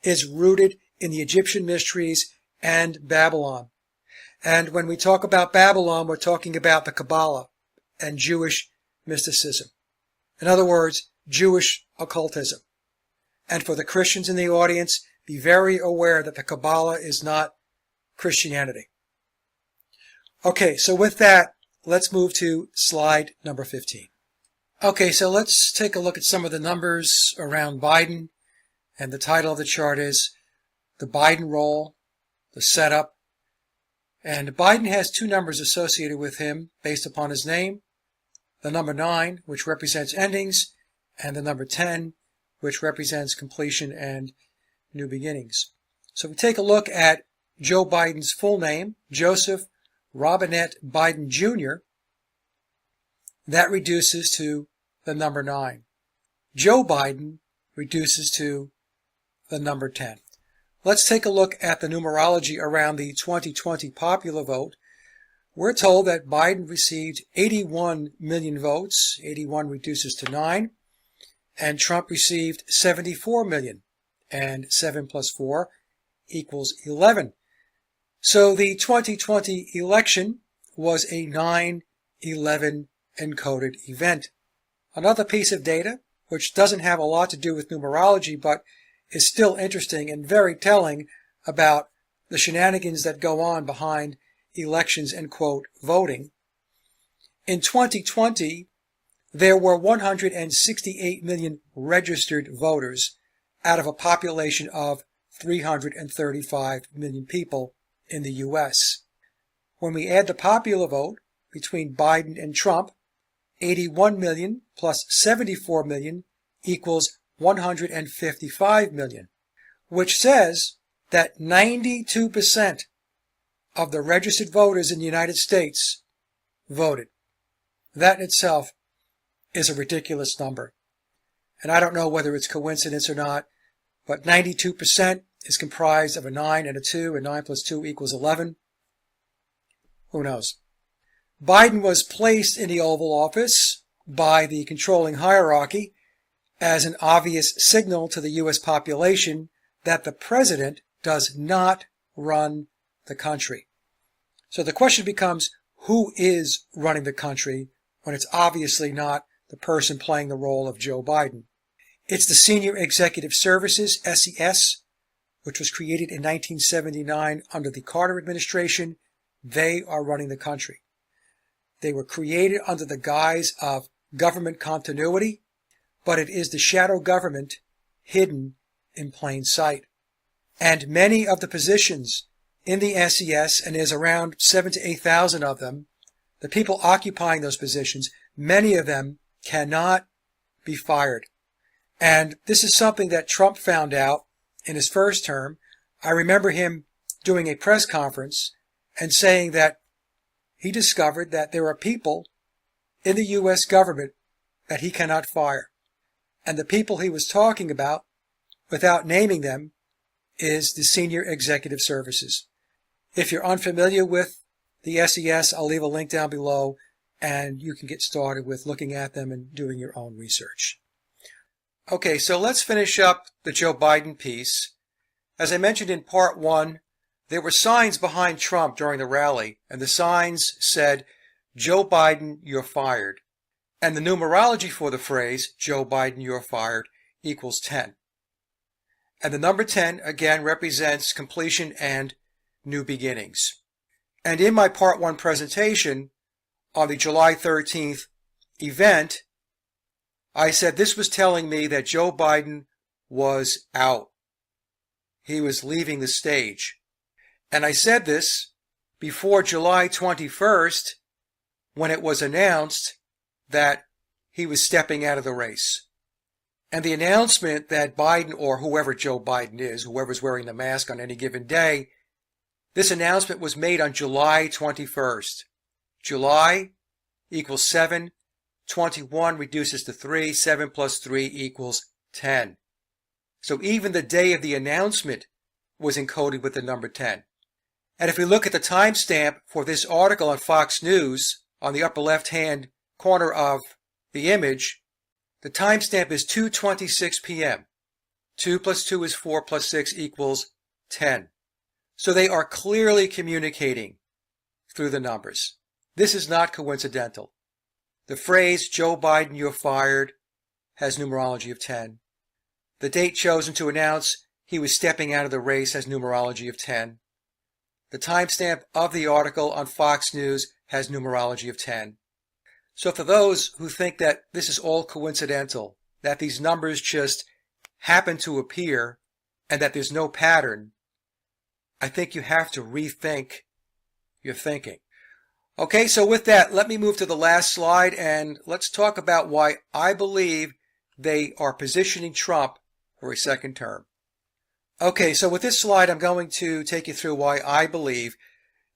[SPEAKER 1] is rooted in the Egyptian mysteries and Babylon. And when we talk about Babylon, we're talking about the Kabbalah and Jewish mysticism. In other words, Jewish occultism. And for the Christians in the audience, be very aware that the Kabbalah is not Christianity. Okay, so with that, let's move to slide number 15. Okay, so let's take a look at some of the numbers around Biden. And the title of the chart is The Biden Roll, the Setup. And Biden has 2 numbers associated with him based upon his name. The number 9, which represents endings, and the number 10, which represents completion and new beginnings. So we take a look at Joe Biden's full name, Joseph Robinette Biden Jr. That reduces to the number 9. Joe Biden reduces to the number 10. Let's take a look at the numerology around the 2020 popular vote. We're told that Biden received 81 million votes. 81 reduces to 9. And Trump received 74 million. And 7 plus 4 equals 11. So the 2020 election was a 9/11 encoded event. Another piece of data, which doesn't have a lot to do with numerology, but is still interesting and very telling about the shenanigans that go on behind elections and, quote, voting. In 2020, there were 168 million registered voters out of a population of 335 million people in the U.S. When we add the popular vote between Biden and Trump, 81 million plus 74 million equals 155 million, which says that 92% of the registered voters in the United States voted. That in itself is a ridiculous number. And I don't know whether it's coincidence or not, but 92% is comprised of a 9 and a 2, and 9 plus 2 equals 11. Who knows? Biden was placed in the Oval Office by the controlling hierarchy as an obvious signal to the U.S. population that the president does not run the country. So the question becomes, who is running the country when it's obviously not the person playing the role of Joe Biden? It's the Senior Executive Services, SES, which was created in 1979 under the Carter administration. They are running the country. They were created under the guise of government continuity, but it is the shadow government hidden in plain sight. And many of the positions in the SES, and there's around 7,000 to 8,000 of them, the people occupying those positions, many of them cannot be fired. And this is something that Trump found out in his first term. I remember him doing a press conference and saying that he discovered that there are people in the U.S. government that he cannot fire. And the people he was talking about, without naming them, is the Senior Executive Services. If you're unfamiliar with the SES, I'll leave a link down below, and you can get started with looking at them and doing your own research. Okay, so let's finish up the Joe Biden piece. As I mentioned in part one, there were signs behind Trump during the rally, and the signs said, "Joe Biden, you're fired." And the numerology for the phrase, "Joe Biden, you're fired," equals 10. And the number 10, again, represents completion and new beginnings. And in my part one presentation on the July 13th event, I said this was telling me that Joe Biden was out. He was leaving the stage. And I said this before July 21st, when it was announced that he was stepping out of the race. And the announcement that Biden, or whoever Joe Biden is, whoever's wearing the mask on any given day, this announcement was made on July 21st. July equals 7. 21 reduces to 3. 7 plus 3 equals 10. So even the day of the announcement was encoded with the number 10. And if we look at the timestamp for this article on Fox News, on the upper left-hand corner of the image, the timestamp is 2:26 p.m. 2 plus 2 is 4 plus 6 equals 10. So they are clearly communicating through the numbers. This is not coincidental. The phrase, "Joe Biden, you're fired," has numerology of 10. The date chosen to announce he was stepping out of the race has numerology of 10. The timestamp of the article on Fox News has numerology of 10. So for those who think that this is all coincidental, that these numbers just happen to appear and that there's no pattern, I think you have to rethink your thinking. Okay, so with that, let me move to the last slide and let's talk about why I believe they are positioning Trump for a second term. Okay, so with this slide, I'm going to take you through why I believe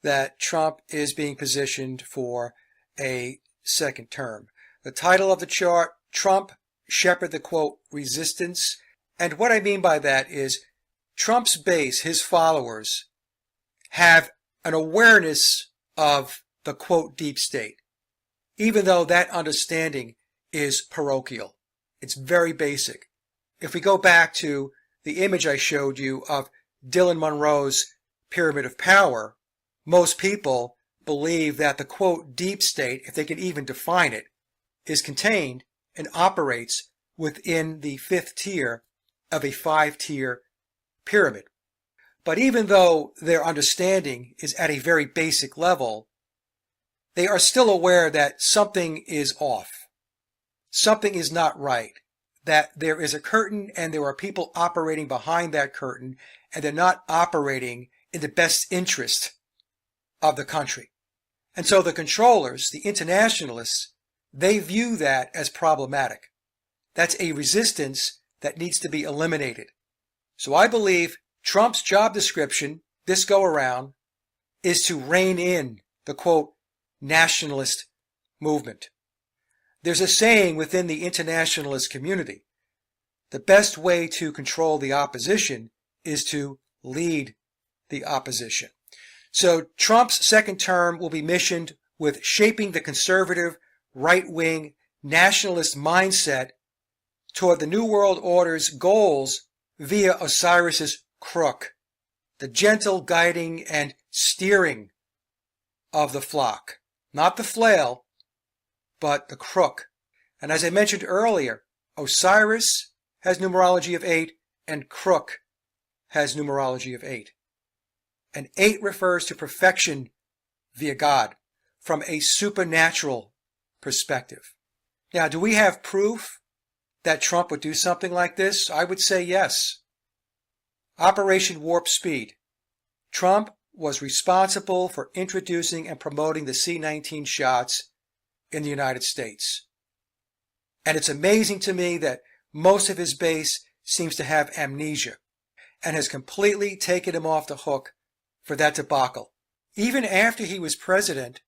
[SPEAKER 1] that Trump is being positioned for a second term. The title of the chart, Trump Shepherd the quote resistance. And what I mean by that is Trump's base, his followers, have an awareness of the quote deep state, even though that understanding is parochial. It's very basic. If we go back to the image I showed you of Dylan Monroe's Pyramid of Power, most people believe that the quote deep state, if they can even define it, is contained and operates within the fifth tier of a five-tier pyramid. But even though their understanding is at a very basic level, they are still aware that something is off. Something is not right. That there is a curtain and there are people operating behind that curtain and they're not operating in the best interest of the country. And so the controllers, the internationalists, they view that as problematic. That's a resistance that needs to be eliminated. So I believe Trump's job description, this go around, is to rein in the quote nationalist movement. There's a saying within the internationalist community, the best way to control the opposition is to lead the opposition. So Trump's second term will be missioned with shaping the conservative, right-wing, nationalist mindset toward the New World Order's goals via Osiris's crook, the gentle guiding and steering of the flock. Not the flail, but the crook. And as I mentioned earlier, Osiris has numerology of 8, and crook has numerology of 8. And 8 refers to perfection via God from a supernatural perspective. Now, do we have proof that Trump would do something like this? I would say yes. Operation Warp Speed. Trump was responsible for introducing and promoting the C-19 shots in the United States. And it's amazing to me that most of his base seems to have amnesia and has completely taken him off the hook for that debacle. Even after he was president,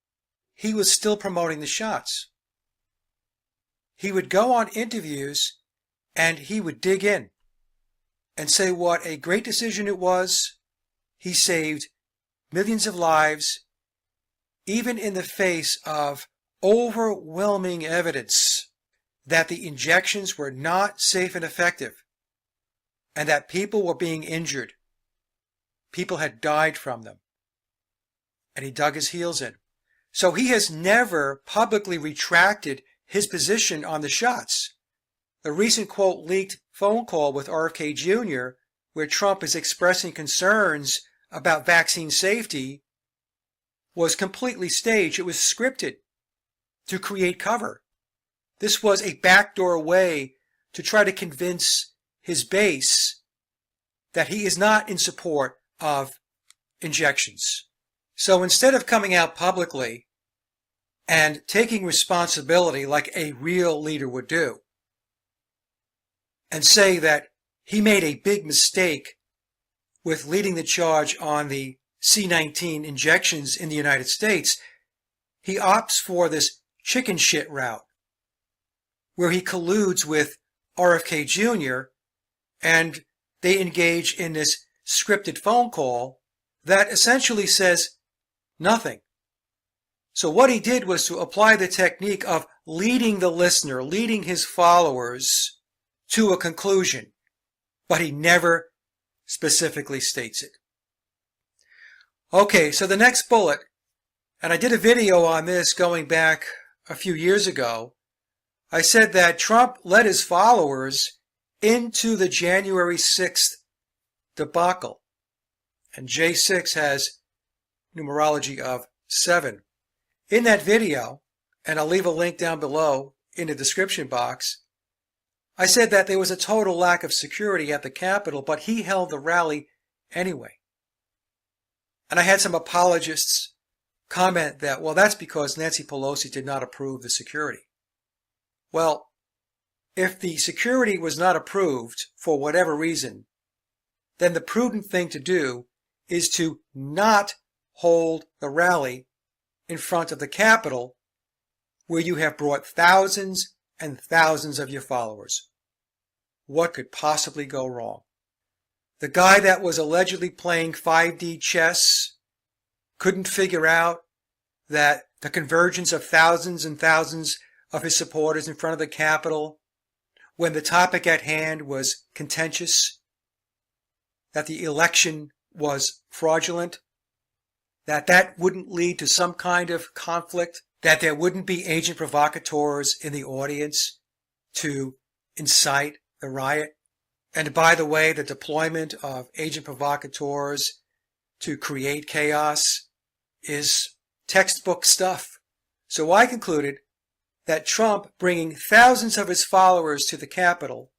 [SPEAKER 1] he was still promoting the shots. He would go on interviews and he would dig in and say what a great decision it was. He saved millions of lives, even in the face of overwhelming evidence that the injections were not safe and effective, and that people were being injured. People had died from them. And he dug his heels in. So he has never publicly retracted his position on the shots. The recent quote leaked phone call with RFK Jr., where Trump is expressing concerns about vaccine safety, was completely staged. It was scripted to create cover. This was a backdoor way to try to convince his base that he is not in support of injections. So instead of coming out publicly and taking responsibility like a real leader would do, and say that he made a big mistake with leading the charge on the C-19 injections in the United States, he opts for this chicken shit route, where he colludes with RFK Jr., and they engage in this scripted phone call that essentially says nothing. So what he did was to apply the technique of leading the listener, leading his followers to a conclusion, but he never specifically states it. Okay, so the next bullet, and I did a video on this going back a few years ago. I said that Trump led his followers into the January 6th debacle, and J6 has numerology of 7. In that video, and I'll leave a link down below in the description box, I said that there was a total lack of security at the Capitol, but he held the rally anyway. And I had some apologists comment that, well, that's because Nancy Pelosi did not approve the security. Well, if the security was not approved for whatever reason, then the prudent thing to do is to not hold the rally in front of the Capitol, where you have brought thousands and thousands of your followers. What could possibly go wrong? The guy that was allegedly playing 5D chess couldn't figure out that the convergence of thousands and thousands of his supporters in front of the Capitol, when the topic at hand was contentious, that the election was fraudulent, that wouldn't lead to some kind of conflict, that there wouldn't be agent provocateurs in the audience to incite the riot. And by the way, the deployment of agent provocateurs to create chaos is textbook stuff. So I concluded that Trump bringing thousands of his followers to the Capitol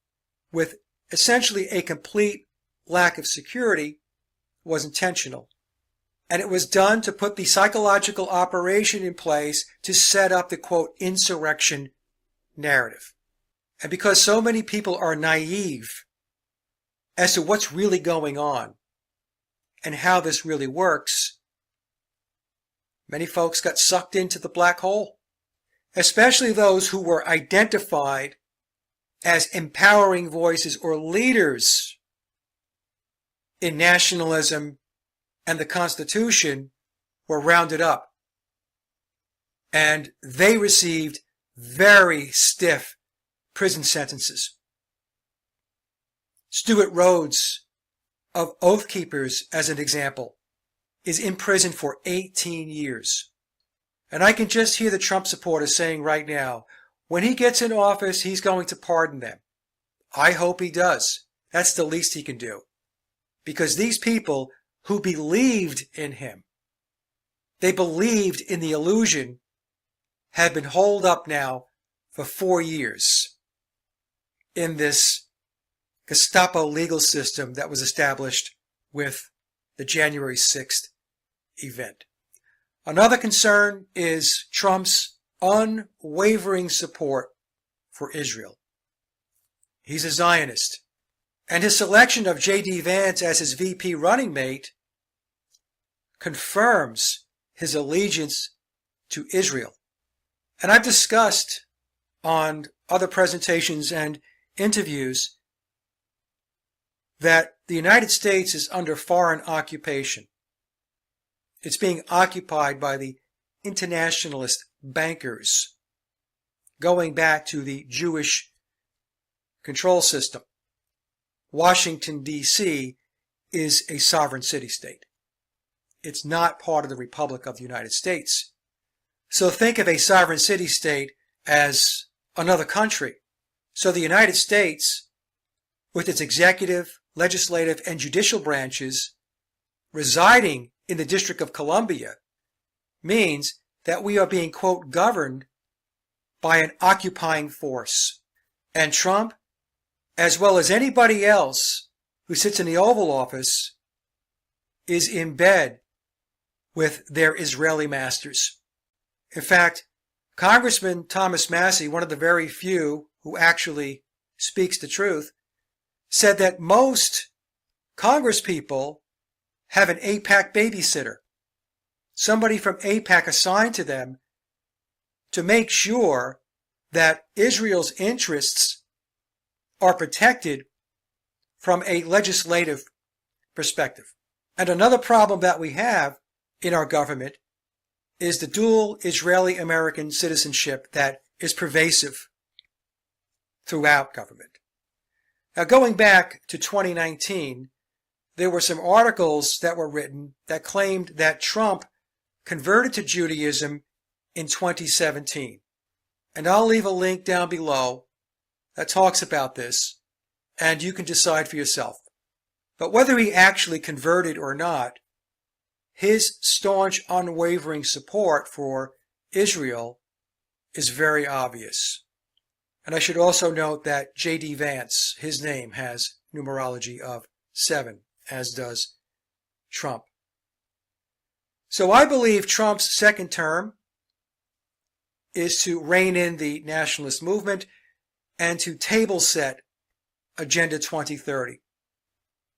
[SPEAKER 1] with essentially a complete lack of security was intentional. And it was done to put the psychological operation in place to set up the, quote, insurrection narrative. And because so many people are naive as to what's really going on and how this really works, many folks got sucked into the black hole, especially those who were identified as empowering voices or leaders in nationalism and the Constitution were rounded up. And they received very stiff prison sentences. Stuart Rhodes of Oath Keepers, as an example, is in prison for 18 years. And I can just hear the Trump supporters saying right now, when he gets in office, he's going to pardon them. I hope he does. That's the least he can do. Because these people who believed in him, they believed in the illusion, have been holed up now for 4 years in this Gestapo legal system that was established with the January 6th event. Another concern is Trump's unwavering support for Israel. He's a Zionist. And his selection of J.D. Vance as his VP running mate confirms his allegiance to Israel. And I've discussed on other presentations and interviews that the United States is under foreign occupation. It's being occupied by the internationalist bankers, going back to the Jewish control system. Washington, D.C. is a sovereign city-state. It's not part of the Republic of the United States. So think of a sovereign city-state as another country. So the United States, with its executive, legislative, and judicial branches residing in the District of Columbia, means that we are being, quote, governed by an occupying force. And Trump, as well as anybody else who sits in the Oval Office, is in bed with their Israeli masters. In fact, Congressman Thomas Massie, one of the very few who actually speaks the truth, said that most congresspeople have an AIPAC babysitter, somebody from AIPAC assigned to them to make sure that Israel's interests are protected from a legislative perspective. And another problem that we have in our government is the dual Israeli-American citizenship that is pervasive throughout government. Now, going back to 2019, there were some articles that were written that claimed that Trump converted to Judaism in 2017. And I'll leave a link down below that talks about this, and you can decide for yourself. But whether he actually converted or not, his staunch, unwavering support for Israel is very obvious. And I should also note that J.D. Vance, his name has numerology of 7, as does Trump. So I believe Trump's second term is to rein in the nationalist movement and to table set Agenda 2030.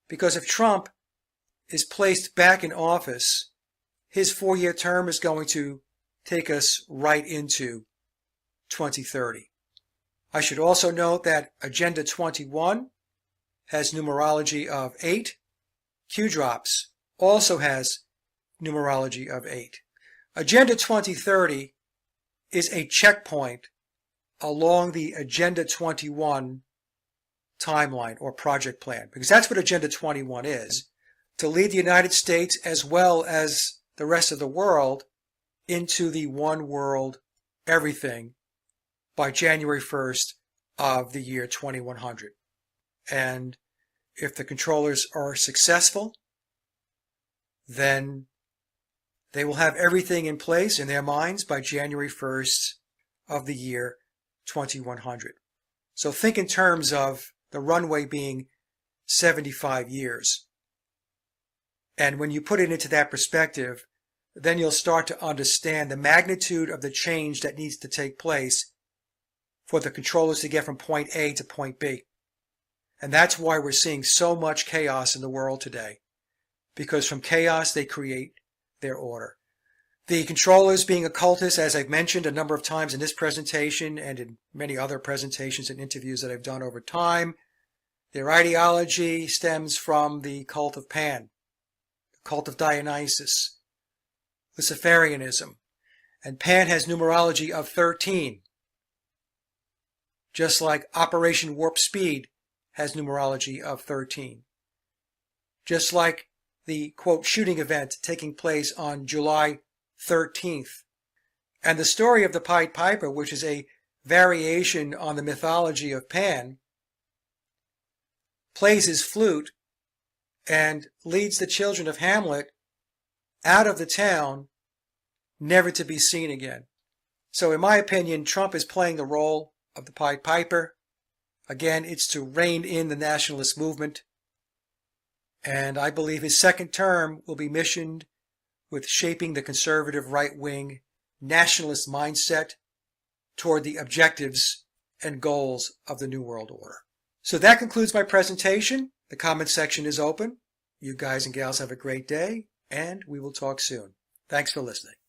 [SPEAKER 1] Because if Trump is placed back in office, his 4-year term is going to take us right into 2030. I should also note that Agenda 21 has numerology of 8. Q-Drops also has numerology of 8. Agenda 2030 is a checkpoint along the Agenda 21 timeline or project plan, because that's what Agenda 21 is, to lead the United States as well as the rest of the world into the one world everything by January 1st of the year 2100. And if the controllers are successful, then they will have everything in place in their minds by January 1st of the year 2100. So think in terms of the runway being 75 years. And when you put it into that perspective, then you'll start to understand the magnitude of the change that needs to take place for the controllers to get from point A to point B. And that's why we're seeing so much chaos in the world today. Because from chaos, they create their order. The controllers being occultists, as I've mentioned a number of times in this presentation and in many other presentations and interviews that I've done over time, their ideology stems from the cult of Pan, the cult of Dionysus, Luciferianism. And Pan has numerology of 13. Just like Operation Warp Speed has numerology of 13. Just like the, quote, shooting event taking place on July 13th And the story of the Pied Piper, which is a variation on the mythology of Pan, plays his flute and leads the children of Hamlet out of the town, never to be seen again. So in my opinion, Trump is playing the role of the Pied Piper. Again, it's to rein in the nationalist movement. And I believe his second term will be missioned with shaping the conservative right-wing nationalist mindset toward the objectives and goals of the New World Order. So that concludes my presentation. The comment section is open. You guys and gals have a great day, and we will talk soon. Thanks for listening.